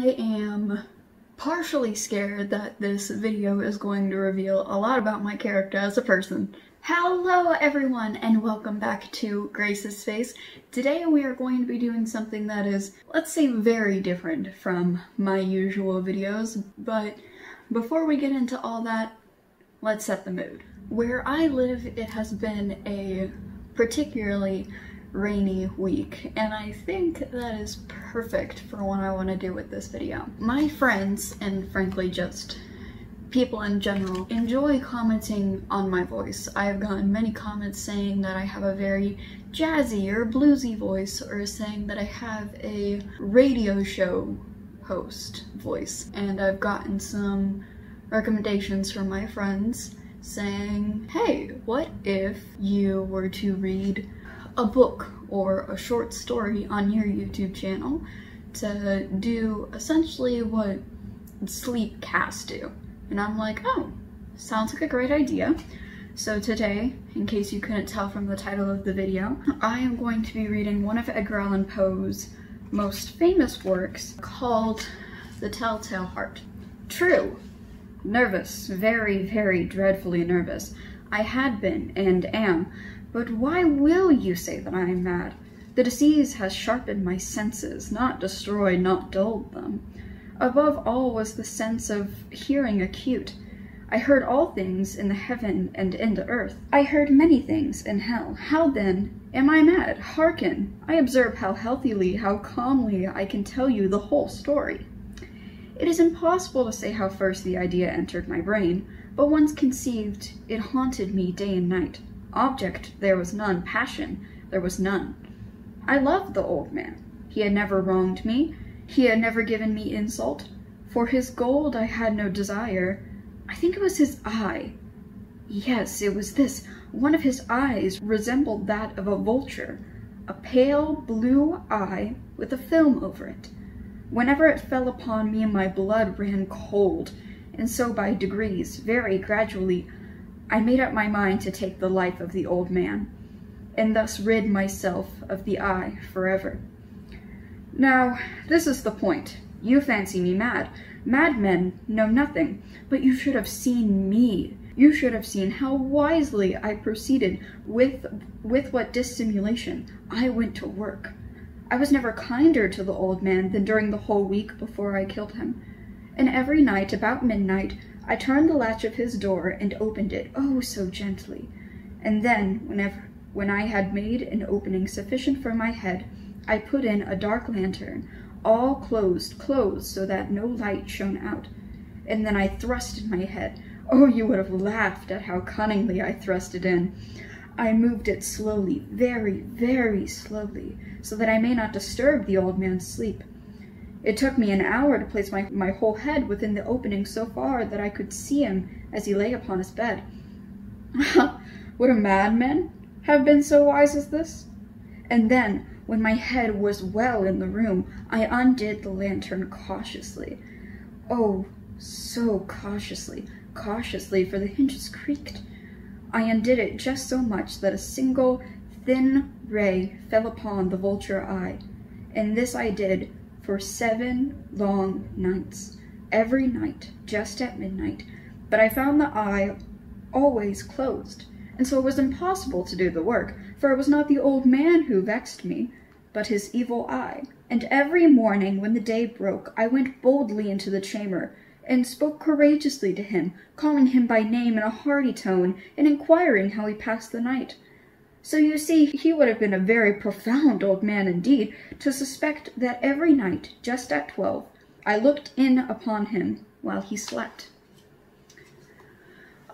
I am partially scared that this video is going to reveal a lot about my character as a person. Hello everyone and welcome back to Grace's Space. Today we are going to be doing something that is, let's say, very different from my usual videos, but before we get into all that, let's set the mood. Where I live, it has been a particularly rainy week, and I think that is perfect for what I want to do with this video. My friends, and frankly just people in general, enjoy commenting on my voice. I have gotten many comments saying that I have a very jazzy or bluesy voice, or saying that I have a radio show host voice. And I've gotten some recommendations from my friends saying, hey, what if you were to read a book or a short story on your YouTube channel to do essentially what sleep casts do? And I'm like, oh, sounds like a great idea. So today, in case you couldn't tell from the title of the video, I am going to be reading one of Edgar Allan Poe's most famous works called The Telltale Heart. True. Nervous. Very, very dreadfully nervous. I had been and am. But why will you say that I am mad? The disease has sharpened my senses, not destroyed, not dulled them. Above all was the sense of hearing acute. I heard all things in the heaven and in the earth. I heard many things in hell. How then am I mad? Hearken, I observe how healthily, how calmly I can tell you the whole story. It is impossible to say how first the idea entered my brain, but once conceived, it haunted me day and night. Object there was none, passion there was none. I loved the old man. He had never wronged me. He had never given me insult. For his gold I had no desire. I think it was his eye. Yes, it was this. One of his eyes resembled that of a vulture, a pale blue eye with a film over it. Whenever it fell upon me, my blood ran cold, and so by degrees, very gradually, I made up my mind to take the life of the old man, and thus rid myself of the eye forever. Now, this is the point. You fancy me mad. Madmen know nothing, but you should have seen me. You should have seen how wisely I proceeded, with what dissimulation I went to work. I was never kinder to the old man than during the whole week before I killed him. And every night, about midnight, I turned the latch of his door and opened it, oh so gently. And then, when I had made an opening sufficient for my head, I put in a dark lantern, all closed so that no light shone out. And then I thrust in my head. Oh, you would have laughed at how cunningly I thrust it in. I moved it slowly, very, very slowly, so that I may not disturb the old man's sleep. It took me an hour to place my whole head within the opening so far that I could see him as he lay upon his bed. Would a madman have been so wise as this? And then, when my head was well in the room, I undid the lantern cautiously. Oh, so cautiously, for the hinges creaked. I undid it just so much that a single thin ray fell upon the vulture eye, and this I did for 7 long nights, every night, just at midnight, but I found the eye always closed, and so it was impossible to do the work, for it was not the old man who vexed me, but his evil eye. And every morning when the day broke, I went boldly into the chamber, and spoke courageously to him, calling him by name in a hearty tone, and inquiring how he passed the night. So you see, he would have been a very profound old man indeed, to suspect that every night, just at 12, I looked in upon him while he slept.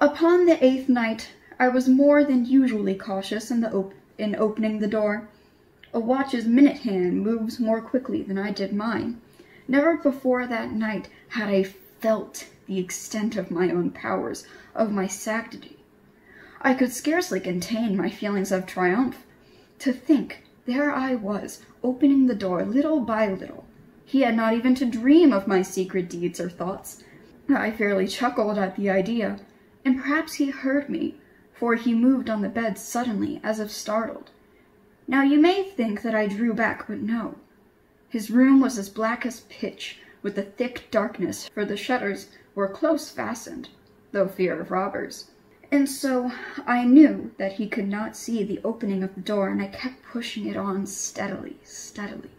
Upon the 8th night, I was more than usually cautious in opening the door. A watch's minute hand moves more quickly than I did mine. Never before that night had I felt the extent of my own powers, of my sanctity. I could scarcely contain my feelings of triumph. To think, there I was, opening the door little by little. He had not even to dream of my secret deeds or thoughts. I fairly chuckled at the idea, and perhaps he heard me, for he moved on the bed suddenly, as if startled. Now you may think that I drew back, but no. His room was as black as pitch, with the thick darkness, for the shutters were close fastened, though fear of robbers. And so I knew that he could not see the opening of the door, and I kept pushing it on steadily, steadily.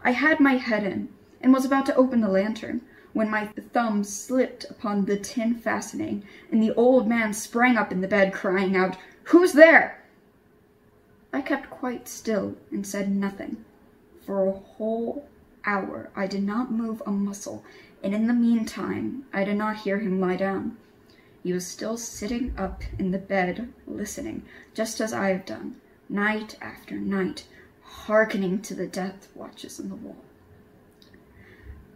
I had my head in, and was about to open the lantern, when my thumb slipped upon the tin fastening, and the old man sprang up in the bed, crying out, "Who's there?" I kept quite still and said nothing. For a whole hour I did not move a muscle, and in the meantime I did not hear him lie down. He was still sitting up in the bed, listening, just as I have done, night after night, hearkening to the death watches in the wall.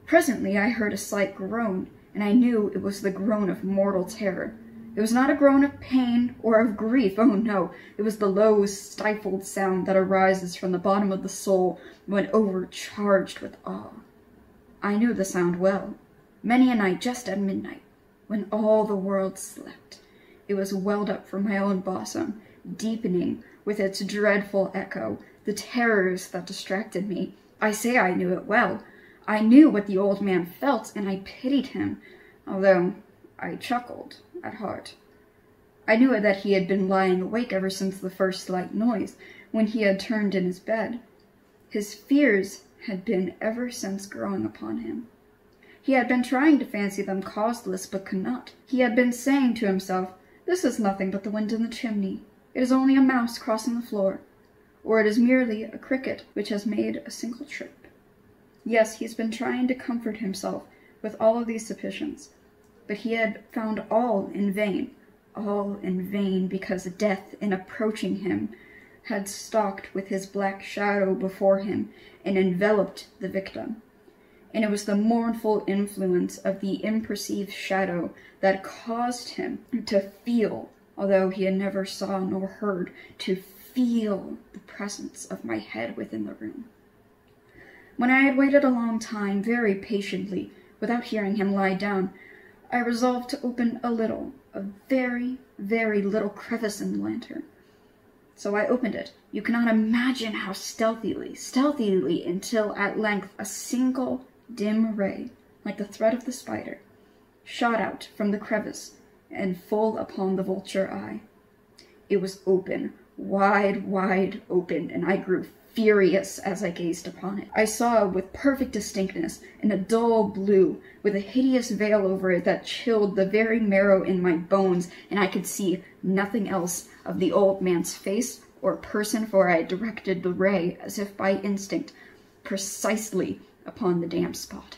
Presently I heard a slight groan, and I knew it was the groan of mortal terror. It was not a groan of pain or of grief, oh no, it was the low, stifled sound that arises from the bottom of the soul when overcharged with awe. I knew the sound well. Many a night just at midnight, when all the world slept, it was welled up from my own bosom, deepening with its dreadful echo the terrors that distracted me. I say I knew it well. I knew what the old man felt, and I pitied him, although I chuckled at heart. I knew that he had been lying awake ever since the first slight noise, when he had turned in his bed. His fears had been ever since growing upon him. He had been trying to fancy them causeless, but could not. He had been saying to himself, "This is nothing but the wind in the chimney. It is only a mouse crossing the floor. Or it is merely a cricket which has made a single trip." Yes, he's been trying to comfort himself with all of these suspicions, but he had found all in vain, because death, in approaching him, had stalked with his black shadow before him and enveloped the victim. And it was the mournful influence of the imperceived shadow that caused him to feel, although he had never saw nor heard, to feel the presence of my head within the room. When I had waited a long time, very patiently, without hearing him lie down, I resolved to open a very, very little crevice in the lantern. So I opened it. You cannot imagine how stealthily, until at length a single dim ray, like the thread of the spider, shot out from the crevice and full upon the vulture eye. It was open, wide open, and I grew furious as I gazed upon it. I saw with perfect distinctness, in a dull blue, with a hideous veil over it that chilled the very marrow in my bones, and I could see nothing else of the old man's face or person, for I had directed the ray, as if by instinct, precisely upon the damp spot.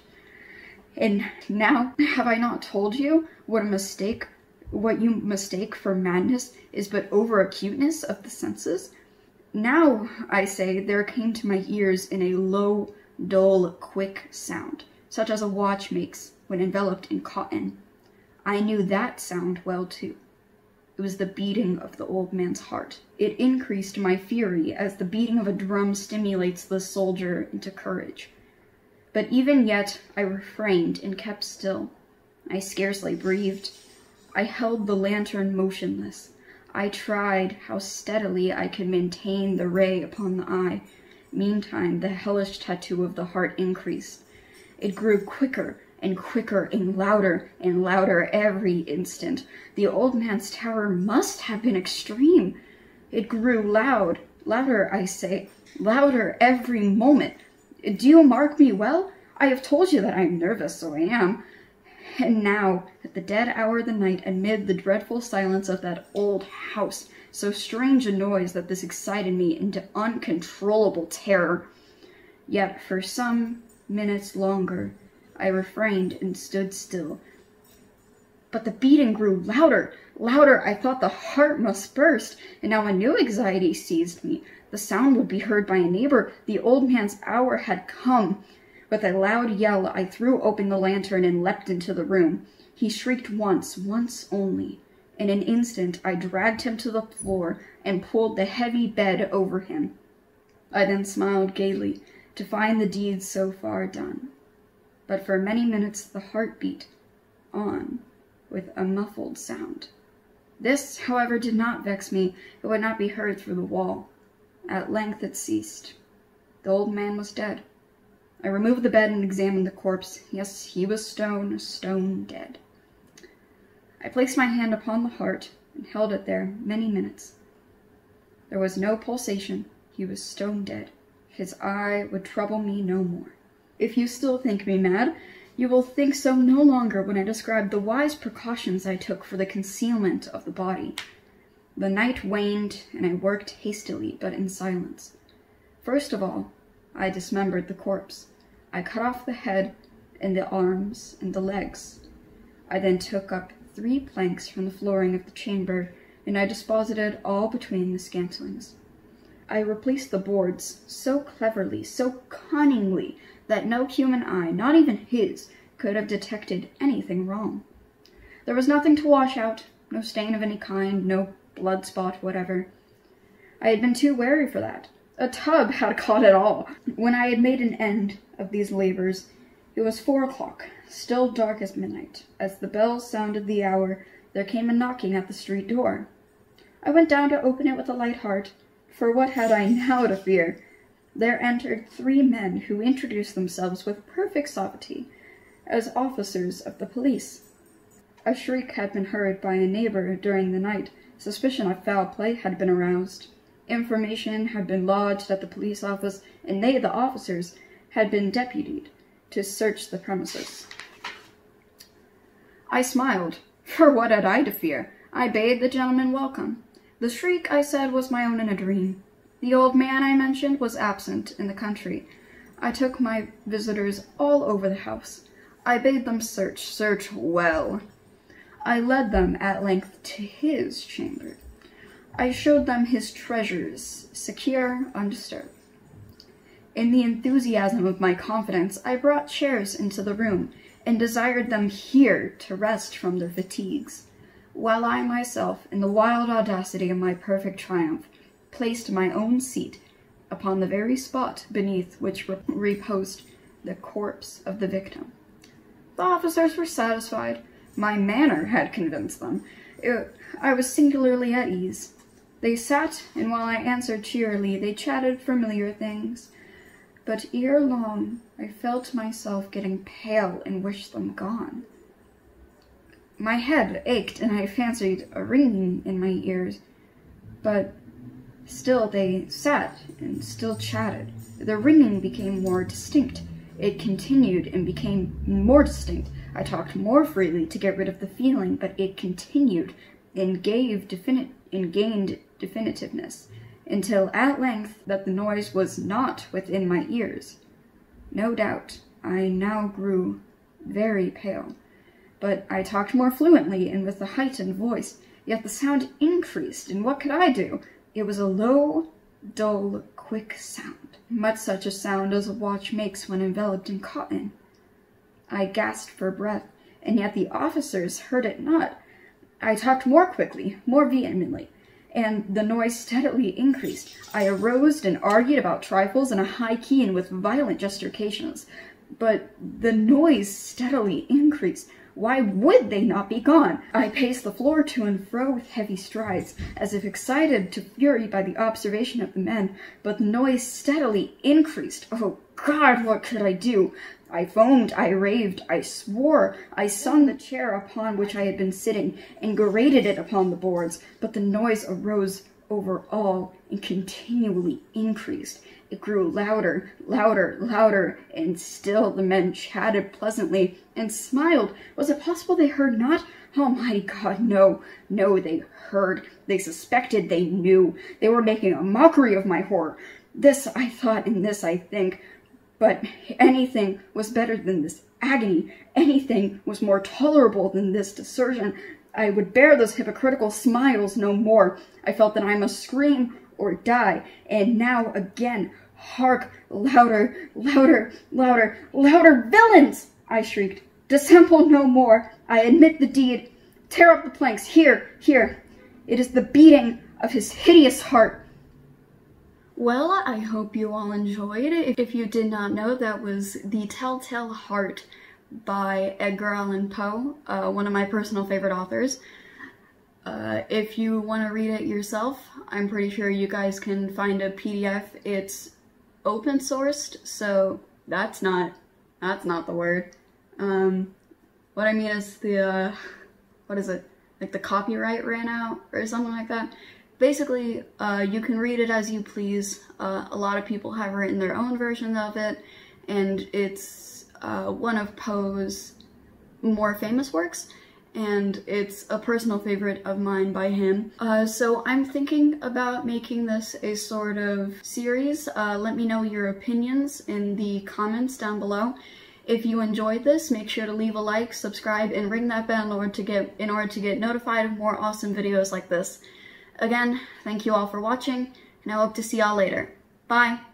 And now, have I not told you what you mistake for madness is but over-acuteness of the senses? Now, I say, there came to my ears in a low, dull, quick sound, such as a watch makes when enveloped in cotton. I knew that sound well, too. It was the beating of the old man's heart. It increased my fury as the beating of a drum stimulates the soldier into courage. But even yet I refrained and kept still. I scarcely breathed. I held the lantern motionless. I tried how steadily I could maintain the ray upon the eye. Meantime, the hellish tattoo of the heart increased. It grew quicker and quicker and louder every instant. The old man's terror must have been extreme. It grew louder, I say, louder every moment. Do you mark me well? I have told you that I am nervous, so I am. And now, at the dead hour of the night, amid the dreadful silence of that old house, so strange a noise that this excited me into uncontrollable terror. Yet for some minutes longer, I refrained and stood still. But the beating grew louder. I thought the heart must burst, and now a new anxiety seized me. The sound would be heard by a neighbor. The old man's hour had come. With a loud yell, I threw open the lantern and leapt into the room. He shrieked once only. In an instant, I dragged him to the floor and pulled the heavy bed over him. I then smiled gaily to find the deed so far done. But for many minutes the heart beat on with a muffled sound. This, however, did not vex me. It would not be heard through the wall. At length it ceased. The old man was dead. I removed the bed and examined the corpse. Yes, he was stone dead. I placed my hand upon the heart and held it there many minutes. There was no pulsation. He was stone dead. His eye would trouble me no more. If you still think me mad, you will think so no longer when I describe the wise precautions I took for the concealment of the body. The night waned, and I worked hastily, but in silence. First of all, I dismembered the corpse. I cut off the head, and the arms, and the legs. I then took up 3 planks from the flooring of the chamber, and I deposited all between the scantlings. I replaced the boards so cleverly, so cunningly, that no human eye, not even his, could have detected anything wrong. There was nothing to wash out, no stain of any kind, no blood spot whatever. I had been too wary for that. A tub had caught it all. When I had made an end of these labors, it was 4 o'clock, still dark as midnight. As the bell sounded the hour, there came a knocking at the street door. I went down to open it with a light heart, for what had I now to fear? There entered 3 men who introduced themselves with perfect suavity as officers of the police. A shriek had been heard by a neighbor during the night. Suspicion of foul play had been aroused. Information had been lodged at the police office, and they, the officers, had been deputied to search the premises. I smiled, for what had I to fear? I bade the gentleman welcome. The shriek, I said, was my own in a dream. The old man I mentioned was absent in the country. I took my visitors all over the house. I bade them search well. I led them at length to his chamber. I showed them his treasures, secure, undisturbed. In the enthusiasm of my confidence, I brought chairs into the room, and desired them here to rest from their fatigues, while I myself, in the wild audacity of my perfect triumph, placed my own seat upon the very spot beneath which reposed the corpse of the victim. The officers were satisfied. My manner had convinced them. I was singularly at ease. They sat, and while I answered cheerily, they chatted familiar things. But ere long, I felt myself getting pale and wished them gone. My head ached, and I fancied a ringing in my ears. But still they sat and still chatted. The ringing became more distinct. It continued and became more distinct. I talked more freely to get rid of the feeling, but it continued and gained definitiveness, until at length that the noise was not within my ears. No doubt, I now grew very pale, but I talked more fluently and with a heightened voice, yet the sound increased, and what could I do? It was a low, dull, quick sound, much such a sound as a watch makes when enveloped in cotton. I gasped for breath, and yet the officers heard it not. I talked more quickly, more vehemently, and the noise steadily increased. I arose and argued about trifles in a high key and with violent gesticulations, but the noise steadily increased. Why would they not be gone? I paced the floor to and fro with heavy strides, as if excited to fury by the observation of the men, but the noise steadily increased. Oh God, what could I do? I foamed, I raved, I swore, I sung the chair upon which I had been sitting, and grated it upon the boards, but the noise arose over all, and continually increased. It grew louder, louder, louder, and still the men chatted pleasantly, and smiled. Was it possible they heard not? Almighty God, no, no, they heard, they suspected, they knew. They were making a mockery of my horror. This I thought, and this I think. But anything was better than this agony. Anything was more tolerable than this desertion. I would bear those hypocritical smiles no more. I felt that I must scream or die. And now again, hark, louder, louder, louder, louder, villains! I shrieked. Dissemble no more. I admit the deed. Tear up the planks. Here, here. It is the beating of his hideous heart. Well, I hope you all enjoyed it. If you did not know, that was The Telltale Heart by Edgar Allan Poe, one of my personal favorite authors. If you want to read it yourself, I'm pretty sure you guys can find a PDF. It's open sourced, so that's not the word. What I mean is the, what is it? Like the copyright ran out or something like that. Basically, you can read it as you please. A lot of people have written their own versions of it, and it's one of Poe's more famous works, and it's a personal favorite of mine by him. So I'm thinking about making this a sort of series. Let me know your opinions in the comments down below. If you enjoyed this, make sure to leave a like, subscribe, and ring that bell in order to get notified of more awesome videos like this. Again, thank you all for watching, and I hope to see y'all later. Bye!